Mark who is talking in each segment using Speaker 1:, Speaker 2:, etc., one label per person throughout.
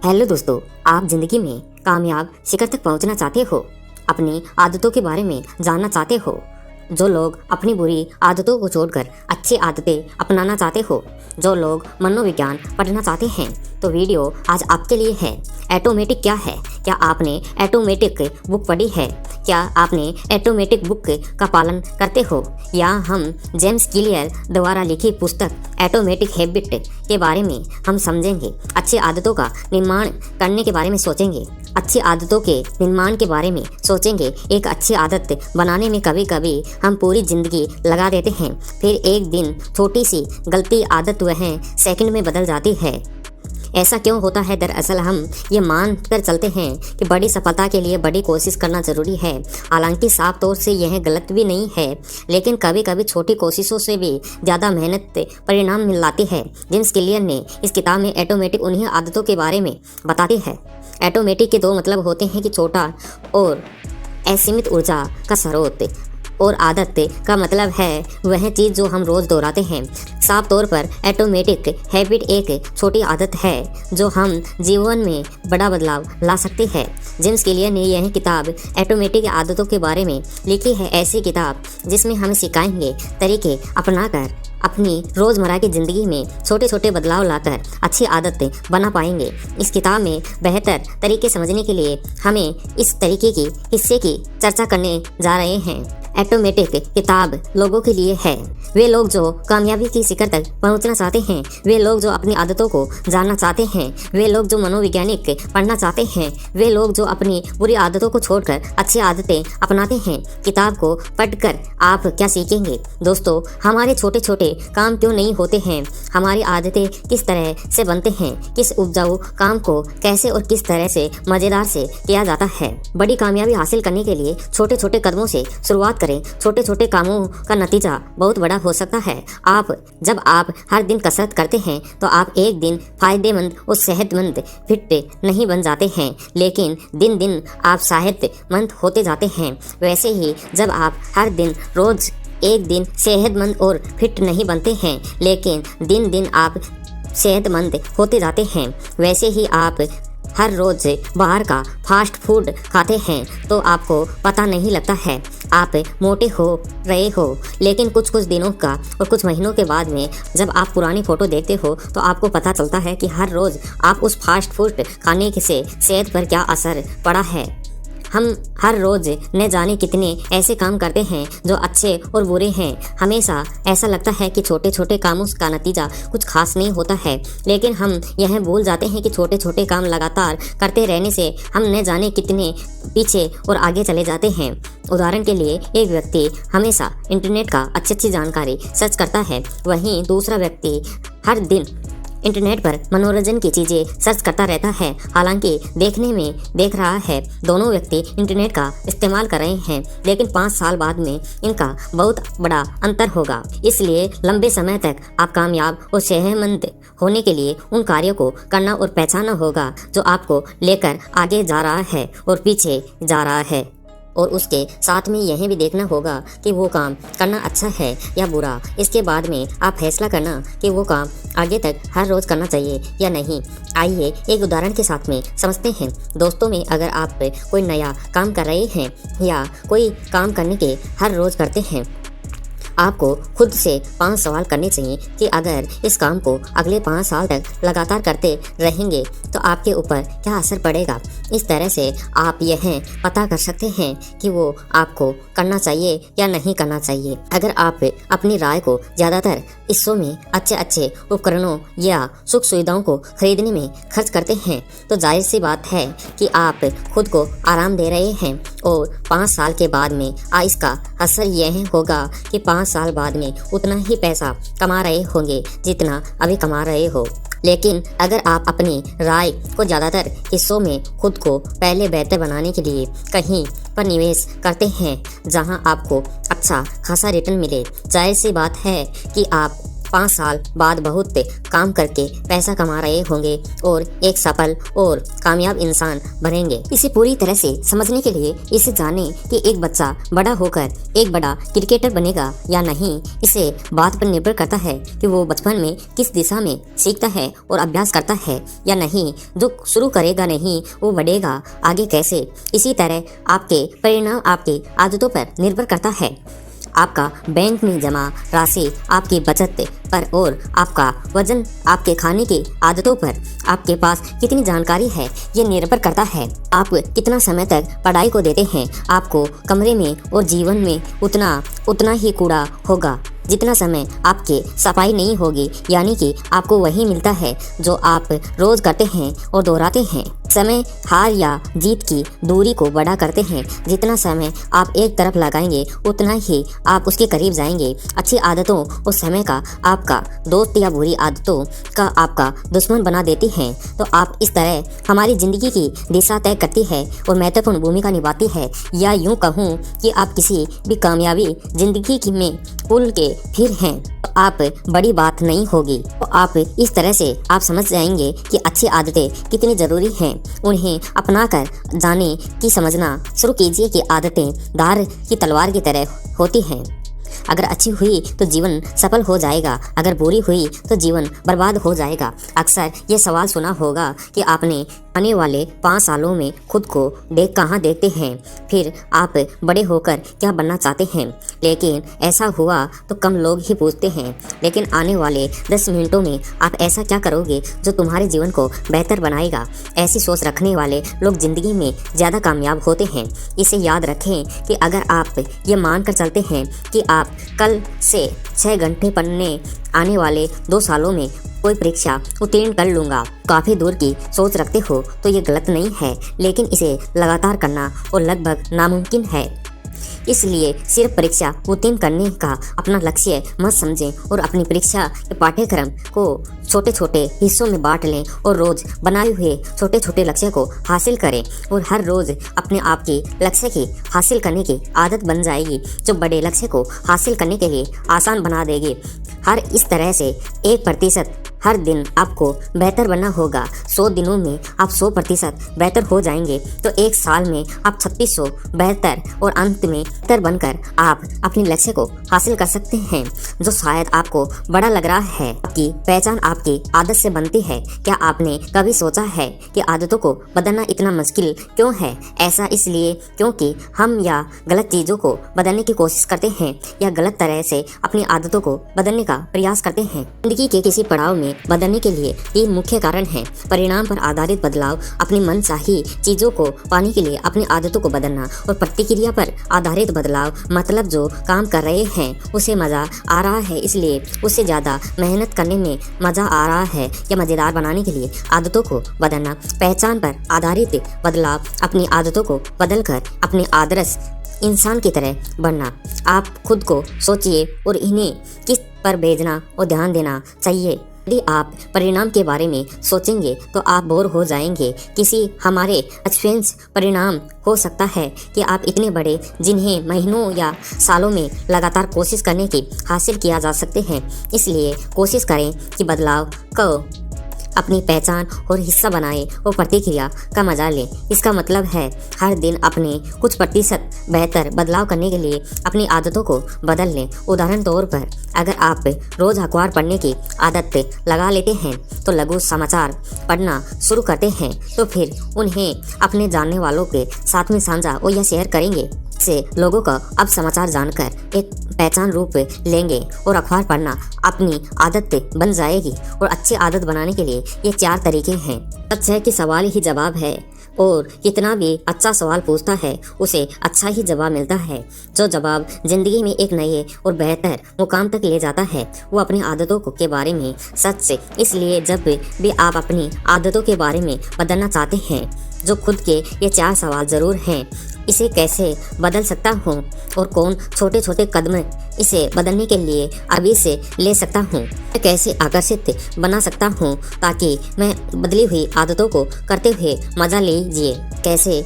Speaker 1: Hello दोस्तों, आप जिंदगी में कामयाब शिखर तक पहुंचना चाहते हो, अपनी आदतों के बारे में जानना चाहते हो। जो लोग अपनी बुरी आदतों को छोड़कर अच्छी आदतें अपनाना चाहते हो, जो लोग मनोविज्ञान पढ़ना चाहते हैं, तो वीडियो आज आपके लिए है। एटोमेटिक क्या है? क्या आपने एटोमेटिक बुक पढ़ी है? क्या आपने एटोमेटिक बुक का पालन करते हो? या हम जेम्स क्लियर द्वारा लिखी पुस्तक एटोमेटिक हैबिट के बारे में हम समझेंगे। अच्छी आदतों का निर्माण करने के बारे में सोचेंगे। अच्छी आदतों के निर्माण के बारे में सोचेंगे। एक अच्छी आदत बनाने में कभी कभी हम पूरी जिंदगी लगा देते हैं, फिर एक दिन छोटी सी गलती आदत वह सेकंड में बदल जाती है। ऐसा क्यों होता है? दरअसल हम ये मान कर चलते हैं कि बड़ी सफलता के लिए बड़ी कोशिश करना ज़रूरी है। हालांकि साफ तौर से यह गलत भी नहीं है, लेकिन कभी कभी छोटी कोशिशों से भी ज़्यादा मेहनत परिणाम मिल लाती है। जेम्स क्लियर ने इस किताब में एटोमेटिक उन्हीं आदतों के बारे में बताती है। एटोमेटिक के दो मतलब होते हैं कि छोटा और असीमित ऊर्जा का स्रोत, और आदत का मतलब है वह चीज़ जो हम रोज़ दोहराते हैं। साफ तौर पर एटोमेटिक हैबिट एक छोटी आदत है जो हम जीवन में बड़ा बदलाव ला सकती है। जेम्स क्लियर ने यह किताब एटोमेटिक आदतों के बारे में लिखी है, ऐसी किताब जिसमें हमें सिखाएंगे तरीके अपनाकर अपनी रोज़मर्रा की ज़िंदगी में छोटे छोटे बदलाव लाकर अच्छी आदतें बना पाएंगे। इस किताब में बेहतर तरीके समझने के लिए हमें इस तरीके की हिस्से की चर्चा करने जा रहे हैं। एटोमेटिक किताब लोगों के लिए है। वे लोग जो कामयाबी की शिखर तक पहुंचना चाहते हैं, वे लोग जो अपनी आदतों को जानना चाहते हैं, वे लोग जो मनोवैज्ञानिक पढ़ना चाहते हैं, वे लोग जो अपनी बुरी आदतों को छोड़कर अच्छी आदतें अपनाते हैं। किताब को पढ़कर आप क्या सीखेंगे? दोस्तों, हमारे छोटे छोटे काम क्यों नहीं होते हैं? हमारी आदतें किस तरह से बनते हैं? किस उपजाऊ काम को कैसे और किस तरह से मज़ेदार से किया जाता है? बड़ी कामयाबी हासिल करने के लिए छोटे छोटे कदमों से शुरुआत करें। छोटे छोटे कामों का नतीजा बहुत बड़ा हो सकता है। जब आप हर दिन कसरत करते हैं तो आप एक दिन फायदेमंद और सेहतमंद फिट नहीं बन जाते हैं, लेकिन दिन दिन आप सेहतमंद होते जाते हैं। वैसे ही जब आप हर दिन रोज एक दिन सेहतमंद और फिट नहीं बनते हैं, लेकिन दिन दिन आप सेहतमंद होते जाते हैं, वैसे ही आप हर रोज़ बाहर का फास्ट फूड खाते हैं तो आपको पता नहीं लगता है आप मोटे हो रहे हो। लेकिन कुछ दिनों का और कुछ महीनों के बाद में जब आप पुरानी फ़ोटो देखते हो तो आपको पता चलता है कि हर रोज़ आप उस फास्ट फूड खाने से सेहत पर क्या असर पड़ा है। हम हर रोज़ न जाने कितने ऐसे काम करते हैं जो अच्छे और बुरे हैं। हमेशा ऐसा लगता है कि छोटे छोटे कामों का नतीजा कुछ खास नहीं होता है, लेकिन हम यह भूल जाते हैं कि छोटे छोटे काम लगातार करते रहने से हम न जाने कितने पीछे और आगे चले जाते हैं। उदाहरण के लिए, एक व्यक्ति हमेशा इंटरनेट का अच्छी जानकारी सर्च करता है, वहीं दूसरा व्यक्ति हर दिन इंटरनेट पर मनोरंजन की चीज़ें सर्च करता रहता है। हालांकि देखने में देख रहा है दोनों व्यक्ति इंटरनेट का इस्तेमाल कर रहे हैं, लेकिन 5 साल बाद में इनका बहुत बड़ा अंतर होगा। इसलिए लंबे समय तक आप कामयाब और सेहतमंद होने के लिए उन कार्यों को करना और पहचानना होगा जो आपको लेकर आगे जा रहा है और पीछे जा रहा है। और उसके साथ में यह भी देखना होगा कि वो काम करना अच्छा है या बुरा। इसके बाद में आप फैसला करना कि वो काम आगे तक हर रोज़ करना चाहिए या नहीं। आइए एक उदाहरण के साथ में समझते हैं। दोस्तों में, अगर आप कोई नया काम कर रहे हैं या कोई काम करने के हर रोज़ करते हैं, आपको खुद से 5 सवाल करने चाहिए कि अगर इस काम को अगले 5 साल तक लगातार करते रहेंगे तो आपके ऊपर क्या असर पड़ेगा। इस तरह से आप यह पता कर सकते हैं कि वो आपको करना चाहिए या नहीं करना चाहिए। अगर आप अपनी राय को ज़्यादातर हिस्सों में अच्छे उपकरणों या सुख सुविधाओं को खरीदने में खर्च करते हैं, तो जाहिर सी बात है कि आप खुद को आराम दे रहे हैं और 5 साल के बाद में इसका असर यह होगा कि 5 साल बाद में उतना ही पैसा कमा रहे होंगे जितना अभी कमा रहे हो। लेकिन अगर आप अपनी राय को ज़्यादातर हिस्सों में खुद को पहले बेहतर बनाने के लिए कहीं पर निवेश करते हैं जहां आपको अच्छा खासा रिटर्न मिले, जाहिर सी बात है कि आप 5 साल बाद बहुत काम करके पैसा कमा रहे होंगे और एक सफल और कामयाब इंसान बनेंगे। इसे पूरी तरह से समझने के लिए इसे जाने कि एक बच्चा बड़ा होकर एक बड़ा क्रिकेटर बनेगा या नहीं, इसे बात पर निर्भर करता है कि वो बचपन में किस दिशा में सीखता है और अभ्यास करता है या नहीं। जो शुरू करेगा नहीं वो बढ़ेगा आगे कैसे। इसी तरह आपके परिणाम आपकी आदतों पर निर्भर करता है। आपका बैंक में जमा राशि आपकी बचत पर और आपका वजन आपके खाने की आदतों पर, आपके पास कितनी जानकारी है ये निर्भर करता है। आप कितना समय तक पढ़ाई को देते हैं, आपको कमरे में और जीवन में उतना ही कूड़ा होगा जितना समय आपके सफाई नहीं होगी, यानी कि आपको वही मिलता है जो आप रोज करते हैं और दोहराते हैं। समय हार या जीत की दूरी को बड़ा करते हैं। जितना समय आप एक तरफ लगाएंगे उतना ही आप उसके करीब जाएंगे। अच्छी आदतों और समय का आपका दोस्त या बुरी आदतों का आपका दुश्मन बना देती हैं। तो आप इस तरह हमारी जिंदगी की दिशा तय करती है और महत्वपूर्ण भूमिका निभाती है। या यूं कहूँ कि आप किसी भी कामयाबी जिंदगी में पुल के फिर हैं तो आप बड़ी बात नहीं होगी। तो आप इस तरह से आप समझ जाएंगे कि अच्छी आदतें कितनी जरूरी हैं। उन्हें अपनाकर जाने की समझना शुरू कीजिए कि आदतें धार की तलवार की तरह होती हैं। अगर अच्छी हुई तो जीवन सफल हो जाएगा, अगर बुरी हुई तो जीवन बर्बाद हो जाएगा। अक्सर ये सवाल सुना होगा कि आपने आने वाले 5 सालों में खुद को कहाँ देखते हैं, फिर आप बड़े होकर क्या बनना चाहते हैं। लेकिन ऐसा हुआ तो कम लोग ही पूछते हैं। लेकिन आने वाले 10 मिनटों में आप ऐसा क्या करोगे जो तुम्हारे जीवन को बेहतर बनाएगा। ऐसी सोच रखने वाले लोग जिंदगी में ज़्यादा कामयाब होते हैं। इसे याद रखें कि अगर आप ये मानकर चलते हैं कि आप कल से 6 घंटे पढ़ने आने वाले 2 सालों में कोई परीक्षा उत्तीर्ण कर लूँगा, काफ़ी दूर की सोच रखते हो तो ये गलत नहीं है, लेकिन इसे लगातार करना और लगभग नामुमकिन है। इसलिए सिर्फ परीक्षा उत्तीर्ण करने का अपना लक्ष्य मत समझें और अपनी परीक्षा के पाठ्यक्रम को छोटे छोटे हिस्सों में बांट लें और रोज बनाए हुए छोटे छोटे लक्ष्य को हासिल करें और हर रोज अपने आप की लक्ष्य की हासिल करने की आदत बन जाएगी जो बड़े लक्ष्य को हासिल करने के लिए आसान बना देगी। हर इस तरह से 1% हर दिन आपको बेहतर बनना होगा। 100 दिनों में आप 100% बेहतर हो जाएंगे तो 1 साल में आप 3600 बेहतर और अंत में बेहतर बनकर आप अपने लक्ष्य को हासिल कर सकते हैं जो शायद आपको बड़ा लग रहा है। आपकी पहचान आपकी आदत से बनती है। क्या आपने कभी सोचा है कि आदतों को बदलना इतना मुश्किल क्यों है? ऐसा इसलिए क्योंकि हम या गलत चीजों को बदलने की कोशिश करते हैं या गलत तरह से अपनी आदतों को बदलने का प्रयास करते हैं। जिंदगी के किसी पड़ाव में बदलने के लिए 3 मुख्य कारण हैं। परिणाम पर आधारित बदलाव, अपनी मनचाही चीजों को पाने के लिए अपनी आदतों को बदलना, और प्रतिक्रिया पर आधारित बदलाव, मतलब जो काम कर रहे हैं उसे मजा आ रहा है इसलिए उससे ज्यादा मेहनत करने में मजा आ रहा है या मजेदार बनाने के लिए आदतों को बदलना। पहचान पर आधारित बदलाव, अपनी आदतों को बदलकर अपने आदर्श इंसान की तरह बनना। आप खुद को सोचिए और इन्हें किस पर भेजना और ध्यान देना चाहिए। यदि आप परिणाम के बारे में सोचेंगे तो आप बोर हो जाएंगे। किसी हमारे एक्सपीरियंस परिणाम हो सकता है कि आप इतने बड़े जिन्हें महीनों या सालों में लगातार कोशिश करने की हासिल किया जा सकते हैं। इसलिए कोशिश करें कि बदलाव को अपनी पहचान और हिस्सा बनाएं और प्रतिक्रिया का मजा लें। इसका मतलब है हर दिन अपने कुछ प्रतिशत बेहतर बदलाव करने के लिए अपनी आदतों को बदल लें। उदाहरण तौर पर अगर आप रोज अखबार पढ़ने की आदत लगा लेते हैं तो लघु समाचार पढ़ना शुरू करते हैं तो फिर उन्हें अपने जानने वालों के साथ में साझा और या शेयर करेंगे। से लोगों का अब समाचार जानकर एक पहचान रूप लेंगे और अखबार पढ़ना अपनी आदत बन जाएगी। और अच्छी आदत बनाने के लिए ये 4 तरीके हैं। सच है कि सवाल ही जवाब है और कितना भी अच्छा सवाल पूछता है उसे अच्छा ही जवाब मिलता है। जो जवाब जिंदगी में एक नए और बेहतर मुकाम तक ले जाता है वो अपनी आदतों के बारे में सच से। इसलिए जब भी आप अपनी आदतों के बारे में बदलना चाहते हैं जो खुद के ये 4 सवाल जरूर हैं। इसे कैसे बदल सकता हूँ और कौन छोटे छोटे कदम इसे बदलने के लिए अभी से ले सकता हूँ। मैं कैसे आकर्षित बना सकता हूँ ताकि मैं बदली हुई आदतों को करते हुए मजा लीजिए। कैसे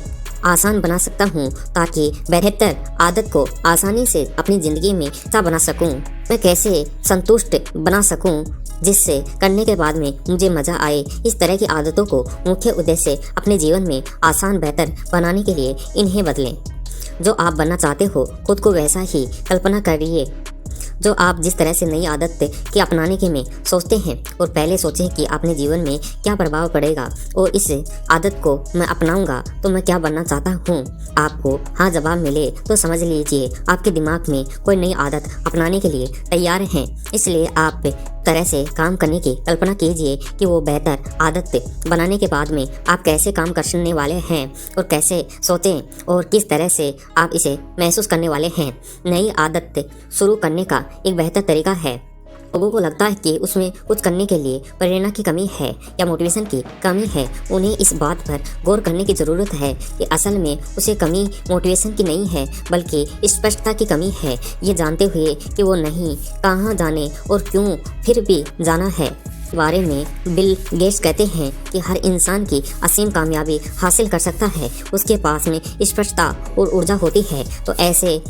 Speaker 1: आसान बना सकता हूँ ताकि बेहतर आदत को आसानी से अपनी ज़िंदगी में सा बना सकूँ। मैं कैसे संतुष्ट बना सकूँ जिससे करने के बाद में मुझे मज़ा आए। इस तरह की आदतों को मुख्य उद्देश्य अपने जीवन में आसान बेहतर बनाने के लिए इन्हें बदलें। जो आप बनना चाहते हो खुद को वैसा ही कल्पना करिए जो आप जिस तरह से नई आदत के अपनाने के में सोचते हैं और पहले सोचें कि अपने जीवन में क्या प्रभाव पड़ेगा और इस आदत को मैं अपनाऊंगा तो मैं क्या बनना चाहता हूँ। आपको हाँ जवाब मिले तो समझ लीजिए आपके दिमाग में कोई नई आदत अपनाने के लिए तैयार हैं। इसलिए आप तरह से काम करने की कल्पना कीजिए कि वो बेहतर आदत बनाने के बाद में आप कैसे काम करने वाले हैं और कैसे सोचें और किस तरह से आप इसे महसूस करने वाले हैं। नई आदत शुरू करने का एक बेहतर तरीका है। लोगों को लगता है कि उसमें कुछ करने के लिए प्रेरणा की कमी है या मोटिवेशन की कमी है। उन्हें इस बात पर गौर करने की ज़रूरत है कि असल में उसे कमी मोटिवेशन की नहीं है बल्कि स्पष्टता की कमी है। ये जानते हुए कि वो नहीं कहाँ जाने और क्यों फिर भी जाना है। बारे में बिल गेट्स कहते हैं कि हर इंसान की असीम कामयाबी हासिल कर सकता है उसके पास में स्पष्टता और ऊर्जा होती है। तो ऐसे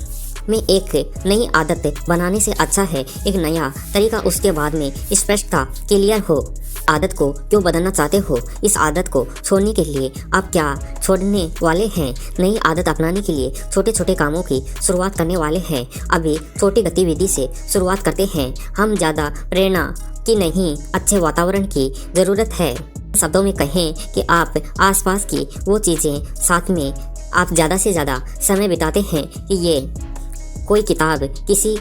Speaker 1: में एक नई आदत बनाने से अच्छा है एक नया तरीका उसके बाद में स्पष्टता क्लियर हो। आदत को क्यों बदलना चाहते हो? इस आदत को छोड़ने के लिए आप क्या छोड़ने वाले हैं? नई आदत अपनाने के लिए छोटे छोटे कामों की शुरुआत करने वाले हैं। अभी छोटी गतिविधि से शुरुआत करते हैं। हम ज़्यादा प्रेरणा की नहीं अच्छे वातावरण की ज़रूरत है। शब्दों में कहें कि आप आसपास की वो चीज़ें साथ में आप ज़्यादा से ज़्यादा समय बिताते हैं कि ये कोई किताब किसी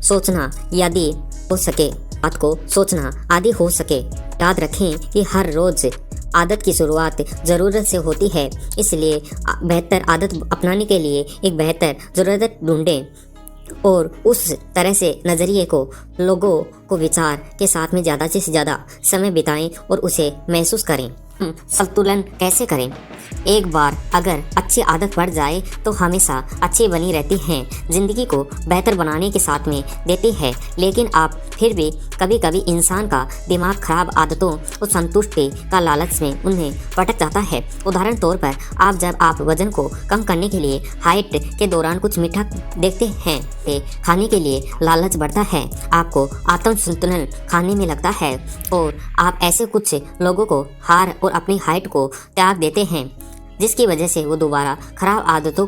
Speaker 1: सोचना यदि हो सके बात को सोचना आदि हो सके। याद रखें कि हर रोज आदत की शुरुआत ज़रूरत से होती है। इसलिए बेहतर आदत अपनाने के लिए एक बेहतर ज़रूरत ढूंढें और उस तरह से नज़रिए को लोगों को विचार के साथ में ज़्यादा से ज़्यादा समय बिताएं और उसे महसूस करें। संतुलन कैसे करें? एक बार अगर अच्छी आदत पड़ जाए तो हमेशा अच्छी बनी रहती हैं। ज़िंदगी को बेहतर बनाने के साथ में देती है। लेकिन आप फिर भी कभी कभी इंसान का दिमाग खराब आदतों और संतुष्टि का लालच में उन्हें भटक जाता है। उदाहरण तौर पर जब आप वजन को कम करने के लिए हाइट के दौरान कुछ मीठा देखते हैं खाने के लिए लालच बढ़ता है। आपको आत्म संतुलन खाने में लगता है और आप ऐसे कुछ लोगों को हार और अपनी हाइट को त्याग देते हैं जिसकी वजह से वो दोबारा खराब आदतों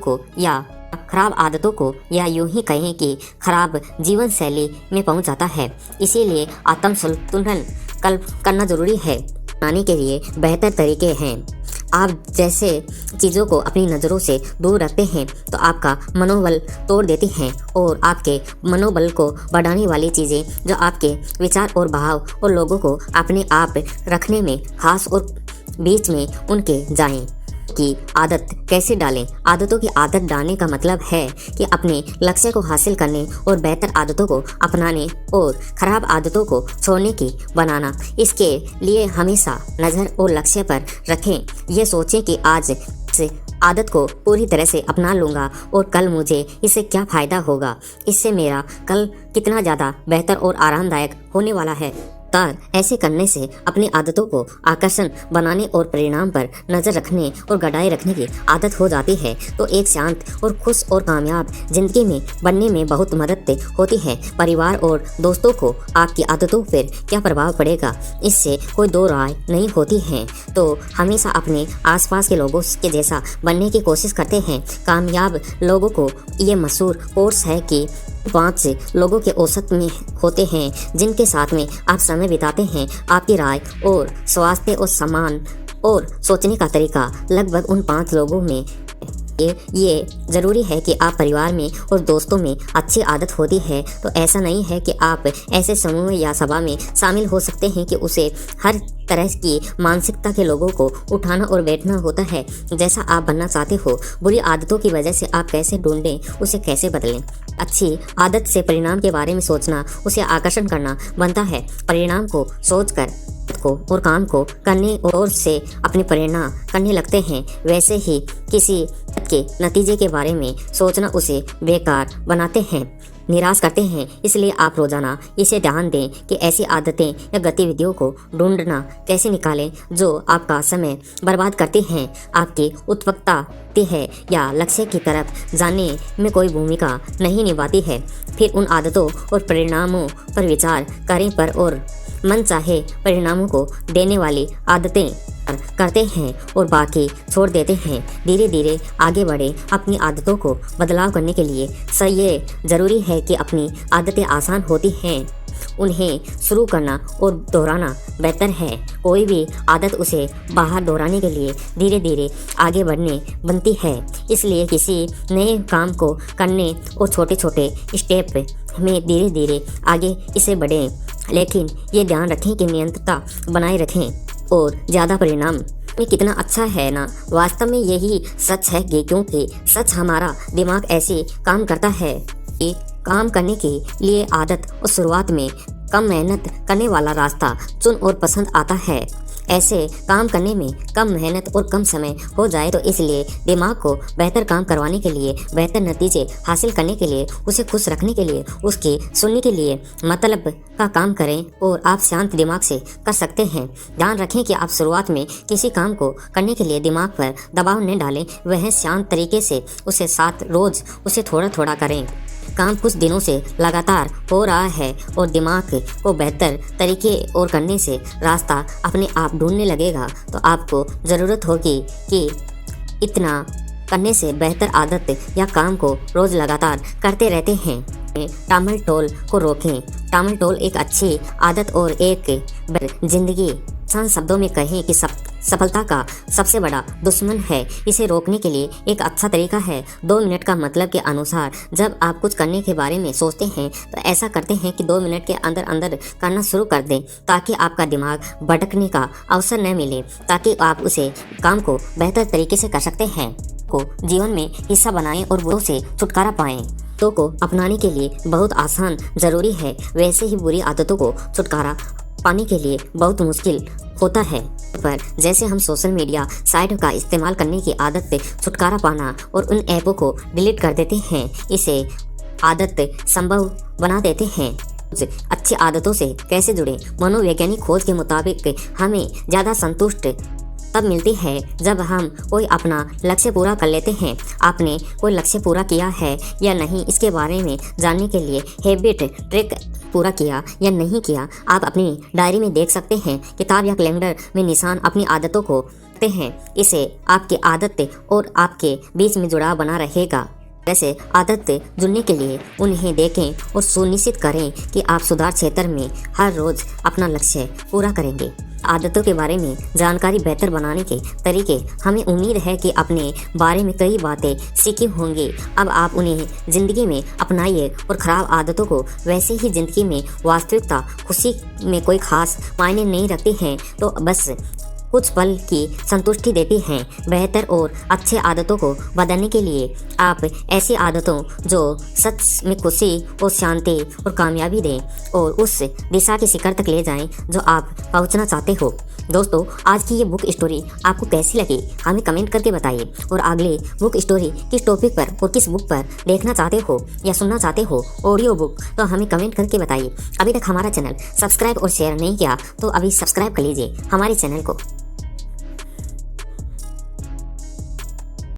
Speaker 1: को या यूं ही कहें कि खराब जीवन शैली में पहुंच जाता है। इसीलिए आत्म संतुलन करना जरूरी है। बनाने के लिए बेहतर तरीके हैं। आप जैसे चीज़ों को अपनी नज़रों से दूर रखते हैं तो आपका मनोबल तोड़ देती हैं और आपके मनोबल को बढ़ाने वाली चीज़ें जो आपके विचार और भाव और लोगों को अपने आप रखने में खास और बीच में उनके जाएं की आदत कैसे डालें? आदतों की आदत डालने का मतलब है कि अपने लक्ष्य को हासिल करने और बेहतर आदतों को अपनाने और खराब आदतों को छोड़ने की बनाना। इसके लिए हमेशा नज़र और लक्ष्य पर रखें। ये सोचें कि आज से आदत को पूरी तरह से अपना लूँगा और कल मुझे इससे क्या फ़ायदा होगा। इससे मेरा कल कितना ज़्यादा बेहतर और आरामदायक होने वाला है। ऐसे करने से अपनी आदतों को आकर्षण बनाने और परिणाम पर नज़र रखने और गड़ाए रखने की आदत हो जाती है तो एक शांत और खुश और कामयाब जिंदगी में बनने में बहुत मदद होती है। परिवार और दोस्तों को आपकी आदतों पर क्या प्रभाव पड़ेगा इससे कोई दो राय नहीं होती है। तो हमेशा अपने आसपास के लोगों के जैसा बनने की कोशिश करते हैं। कामयाब लोगों को ये मशहूर कोर्स है कि 5 लोगों के औसत में होते हैं जिनके साथ में आप समय बिताते हैं। आपकी राय और स्वास्थ्य और सम्मान और सोचने का तरीका लगभग उन 5 लोगों में ये ज़रूरी है कि आप परिवार में और दोस्तों में अच्छी आदत होती है तो ऐसा नहीं है कि आप ऐसे समूह या सभा में शामिल हो सकते हैं कि उसे हर तरह की मानसिकता के लोगों को उठाना और बैठना होता है जैसा आप बनना चाहते हो। बुरी आदतों की वजह से आप कैसे ढूंढें, उसे कैसे बदलें। अच्छी आदत से परिणाम के बारे में सोचना उसे आकर्षण करना बनता है। परिणाम को सोचकर और काम को करने और से अपनी प्रेरणा करने लगते हैं। वैसे ही किसी के नतीजे के बारे में सोचना उसे बेकार बनाते हैं। निराश करते हैं। इसलिए आप रोजाना इसे ध्यान दें कि ऐसी आदतें या गतिविधियों को ढूंढना कैसे निकालें जो आपका समय बर्बाद करते हैं, आपकी उत्सुकता है या लक्ष्य की तरफ जाने में कोई भूमिका नहीं निभाती है। फिर उन आदतों और परिणामों पर विचार करें पर और मन चाहे परिणामों को देने वाली आदतें करते हैं और बाकी छोड़ देते हैं। धीरे धीरे आगे बढ़े। अपनी आदतों को बदलाव करने के लिए ये ज़रूरी है कि अपनी आदतें आसान होती हैं, उन्हें शुरू करना और दोहराना बेहतर है। कोई भी आदत उसे बाहर दोहराने के लिए धीरे धीरे आगे बढ़ने बनती है। इसलिए किसी नए काम को करने और छोटे छोटे स्टेप में धीरे धीरे आगे इसे बढ़ें, लेकिन ये ध्यान रखें कि निरंतरता बनाए रखें और ज़्यादा परिणाम में कितना अच्छा है ना। वास्तव में यही सच है कि क्योंकि सच हमारा दिमाग ऐसे काम करता है कि काम करने के लिए आदत और शुरुआत में कम मेहनत करने वाला रास्ता चुन और पसंद आता है। ऐसे काम करने में कम मेहनत और कम समय हो जाए तो इसलिए दिमाग को बेहतर काम करवाने के लिए, बेहतर नतीजे हासिल करने के लिए, उसे खुश रखने के लिए, उसके सुनने के लिए मतलब का काम करें और आप शांत दिमाग से कर सकते हैं। ध्यान रखें कि आप शुरुआत में किसी काम को करने के लिए दिमाग पर दबाव न डालें। वह शांत तरीके से उसे साथ रोज उसे थोड़ा थोड़ा करें। काम कुछ दिनों से लगातार हो रहा है और दिमाग को बेहतर तरीके और करने से रास्ता अपने आप ढूंढने लगेगा, तो आपको ज़रूरत होगी कि इतना करने से बेहतर आदत या काम को रोज़ लगातार करते रहते हैं। टामल टोल को रोकें। टामल टोल एक अच्छी आदत और एक जिंदगी आसान शब्दों में कहें कि सफलता का सबसे बड़ा दुश्मन है। इसे रोकने के लिए एक अच्छा तरीका है 2 मिनट का मतलब के अनुसार। जब आप कुछ करने के बारे में सोचते हैं तो ऐसा करते हैं कि 2 मिनट के अंदर अंदर करना शुरू कर दें, ताकि आपका दिमाग भटकने का अवसर न मिले, ताकि आप उसे काम को बेहतर तरीके से कर सकते हैं। को जीवन में हिस्सा बनाएं और बुरों से छुटकारा पाएं। तो को अपनाने के लिए बहुत आसान जरूरी है, वैसे ही बुरी आदतों को छुटकारा पाने के लिए बहुत मुश्किल होता है। पर जैसे हम सोशल मीडिया साइट का इस्तेमाल करने की आदत से छुटकारा पाना और उन ऐपों को डिलीट कर देते हैं, इसे आदत संभव बना देते हैं। अच्छी आदतों से कैसे जुड़े? मनोवैज्ञानिक खोज के मुताबिक हमें ज़्यादा संतुष्ट तब मिलती है जब हम कोई अपना लक्ष्य पूरा कर लेते हैं। आपने कोई लक्ष्य पूरा किया है या नहीं, इसके बारे में जानने के लिए हैबिट ट्रैक पूरा किया या नहीं किया आप अपनी डायरी में देख सकते हैं। किताब या कैलेंडर में निशान अपनी आदतों को रखते हैं। इसे आपकी आदत और आपके बीच में जुड़ाव बना रहेगा। वैसे आदत जुड़ने के लिए उन्हें देखें और सुनिश्चित करें कि आप सुधार क्षेत्र में हर रोज अपना लक्ष्य पूरा करेंगे। आदतों के बारे में जानकारी बेहतर बनाने के तरीके। हमें उम्मीद है कि अपने बारे में कई बातें सीखी होंगी। अब आप उन्हें जिंदगी में अपनाइए और खराब आदतों को वैसे ही जिंदगी में वास्तविकता खुशी में कोई खास मायने नहीं रखती हैं, तो बस कुछ पल की संतुष्टि देती हैं। बेहतर और अच्छे आदतों को बदलने के लिए आप ऐसी आदतों जो सच में खुशी और शांति और कामयाबी दें और उस दिशा के शिखर तक ले जाएं जो आप पहुंचना चाहते हो। दोस्तों, आज की ये बुक स्टोरी आपको कैसी लगी हमें कमेंट करके बताइए। और अगले बुक स्टोरी किस टॉपिक पर और किस बुक पर देखना चाहते हो या सुनना चाहते हो ऑडियो बुक, तो हमें कमेंट करके बताइए। अभी तक हमारा चैनल सब्सक्राइब और शेयर नहीं किया तो अभी सब्सक्राइब कर लीजिए हमारे चैनल को।